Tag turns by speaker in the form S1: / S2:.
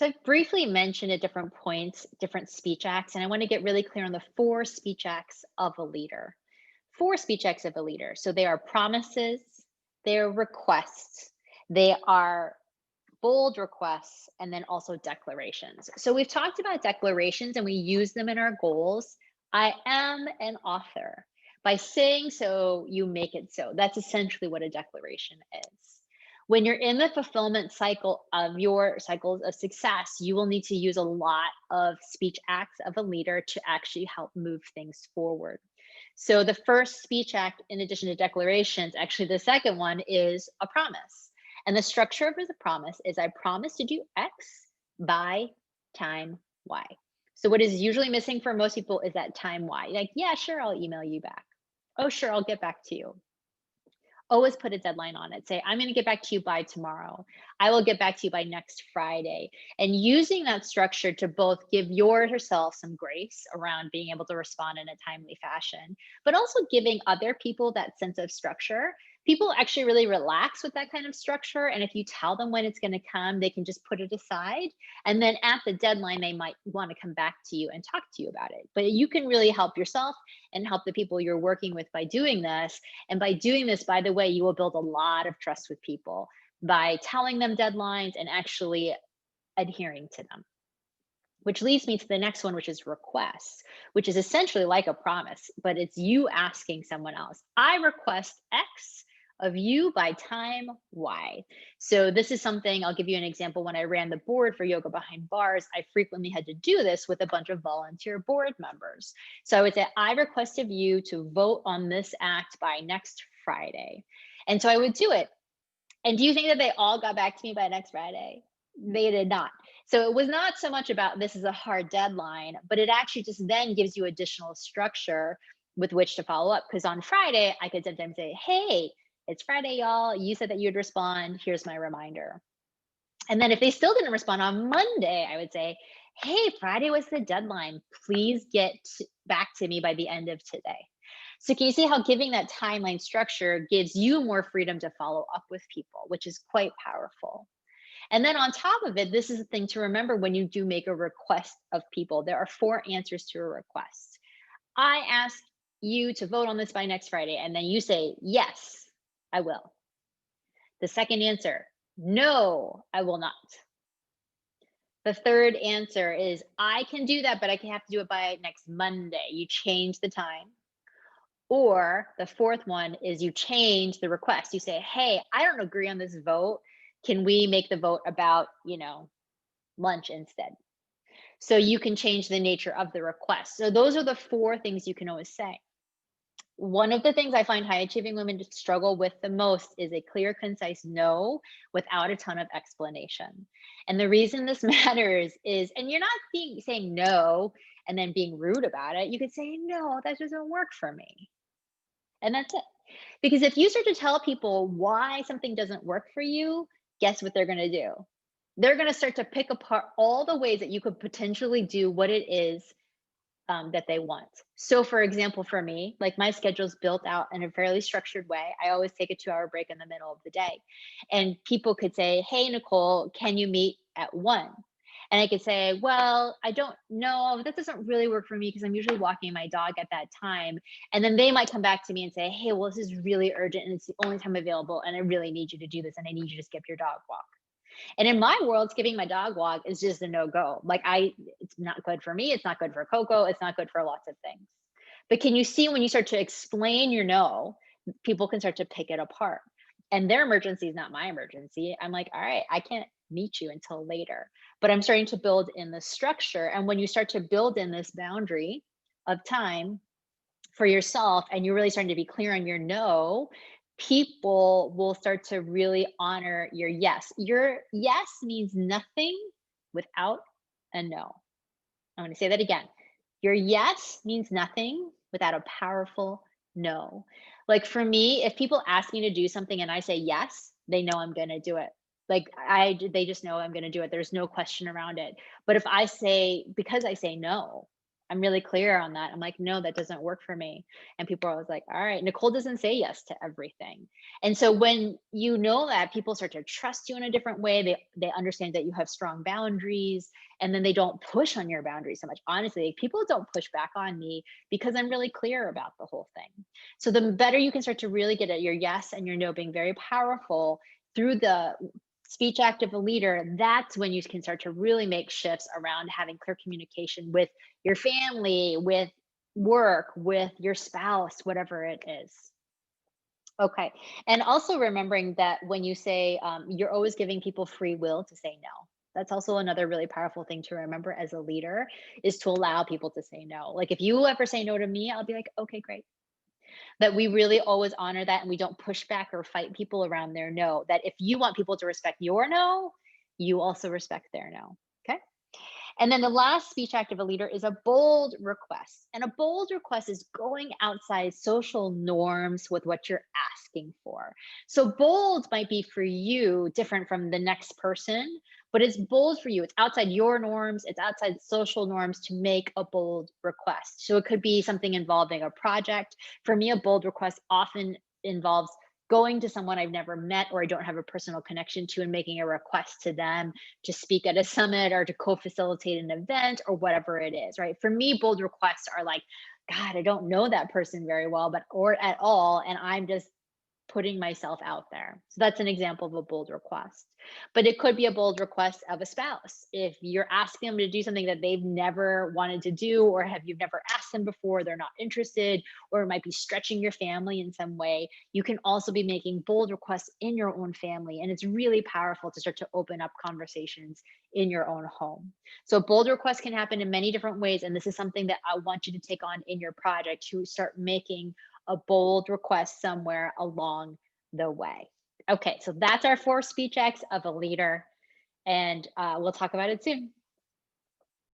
S1: So I've briefly mentioned at different points, different speech acts, and I want to get really clear on the four speech acts of a leader. Four speech acts of a leader. So they are promises, they are requests, they are bold requests, and then also declarations. So we've talked about declarations and we use them in our goals. I am an author. By saying so, you make it so. That's essentially what a declaration is. When you're in the fulfillment cycle of your cycles of success, you will need to use a lot of speech acts of a leader to actually help move things forward. So the first speech act, in addition to declarations, actually the second one is a promise. And the structure of the promise is I promise to do X by time Y. So what is usually missing for most people is that time Y. Like, yeah, sure, I'll email you back. Oh, sure, I'll get back to you. Always put a deadline on it. Say, I'm going to get back to you by tomorrow. I will get back to you by next Friday. And using that structure to both give yourself some grace around being able to respond in a timely fashion, but also giving other people that sense of structure. People actually really relax with that kind of structure. And if you tell them when it's going to come, they can just put it aside. And then at the deadline, they might want to come back to you and talk to you about it. But you can really help yourself and help the people you're working with by doing this. And by doing this, by the way, you will build a lot of trust with people by telling them deadlines and actually adhering to them. Which leads me to the next one, which is requests, which is essentially like a promise, but it's you asking someone else, I request X of you by time Y. So this is something, I'll give you an example. When I ran the board for Yoga Behind Bars, I frequently had to do this with a bunch of volunteer board members. So I would say, I request of you to vote on this act by next Friday. And so I would do it. And do you think that they all got back to me by next Friday? They did not. So it was not so much about this is a hard deadline, but it actually just then gives you additional structure with which to follow up. Because on Friday, I could sometimes say, hey, it's Friday, y'all. You said that you'd respond. Here's my reminder. And then if they still didn't respond on Monday, I would say, hey, Friday was the deadline. Please get back to me by the end of today. So can you see how giving that timeline structure gives you more freedom to follow up with people, which is quite powerful. And then on top of it, this is the thing to remember when you do make a request of people. There are four answers to a request. I ask you to vote on this by next Friday, and then you say, yes, I will. The second answer, no, I will not. The third answer is, I can do that, but I can have to do it by next Monday. You change the time. Or the fourth one is you change the request. You say, hey, I don't agree on this vote. Can we make the vote about, lunch instead? So you can change the nature of the request. So those are the four things you can always say. One of the things I find high achieving women struggle with the most is a clear, concise no without a ton of explanation. And the reason this matters is, and you're not saying no and then being rude about it. You could say, no, that doesn't work for me. And that's it. Because if you start to tell people why something doesn't work for you, guess what they're going to do? They're going to start to pick apart all the ways that you could potentially do what it is that they want. So, for example, for me, like my schedule's built out in a fairly structured way. I always take a 2-hour break in the middle of the day. And people could say, hey, Nicole, can you meet at 1? And I could say, well, I don't know. That doesn't really work for me because I'm usually walking my dog at that time. And then they might come back to me and say, hey, well, this is really urgent and it's the only time available. And I really need you to do this. And I need you to skip your dog walk. And in my world, skipping my dog walk is just a no-go. It's not good for me. It's not good for Coco. It's not good for lots of things. But can you see when you start to explain your no, people can start to pick it apart. And their emergency is not my emergency. I'm like, all right, I can't meet you until later. But I'm starting to build in the structure. And when you start to build in this boundary of time for yourself, and you're really starting to be clear on your no, people will start to really honor your yes. Your yes means nothing without a no. I'm going to say that again. Your yes means nothing without a powerful no. Like for me, if people ask me to do something and I say yes, they know I'm going to do it. They just know I'm going to do it. There's no question around it. But if I say, because I say no, I'm really clear on that. I'm like, no, that doesn't work for me. And people are always like, all right, Nicole doesn't say yes to everything. And so when you know that, people start to trust you in a different way. They understand that you have strong boundaries, and then they don't push on your boundaries so much. Honestly, people don't push back on me because I'm really clear about the whole thing. So the better you can start to really get at your yes and your no being very powerful through the speech act of a leader, that's when you can start to really make shifts around having clear communication with your family, with work, with your spouse, whatever it is. Okay. And also remembering that when you say you're always giving people free will to say no. That's also another really powerful thing to remember as a leader is to allow people to say no. Like if you ever say no to me, I'll be like, okay, great. That we really always honor that and we don't push back or fight people around their no. That if you want people to respect your no, you also respect their no. Okay. And then the last speech act of a leader is a bold request. And a bold request is going outside social norms with what you're asking for. So bold might be for you different from the next person, but it's bold for you. It's outside your norms, it's outside social norms to make a bold request. So it could be something involving a project. For me, a bold request often involves going to someone I've never met or I don't have a personal connection to and making a request to them to speak at a summit or to co-facilitate an event or whatever it is, right? For me, bold requests are like, God, I don't know that person very well, but or at all, and I'm just putting myself out there. So that's an example of a bold request. But it could be a bold request of a spouse. If you're asking them to do something that they've never wanted to do, or have you've never asked them before, they're not interested, or it might be stretching your family in some way, you can also be making bold requests in your own family. And it's really powerful to start to open up conversations in your own home. So bold requests can happen in many different ways. And this is something that I want you to take on in your project to start making a bold request somewhere along the way. Okay, so that's our 4 speech acts of a leader, and we'll talk about it soon.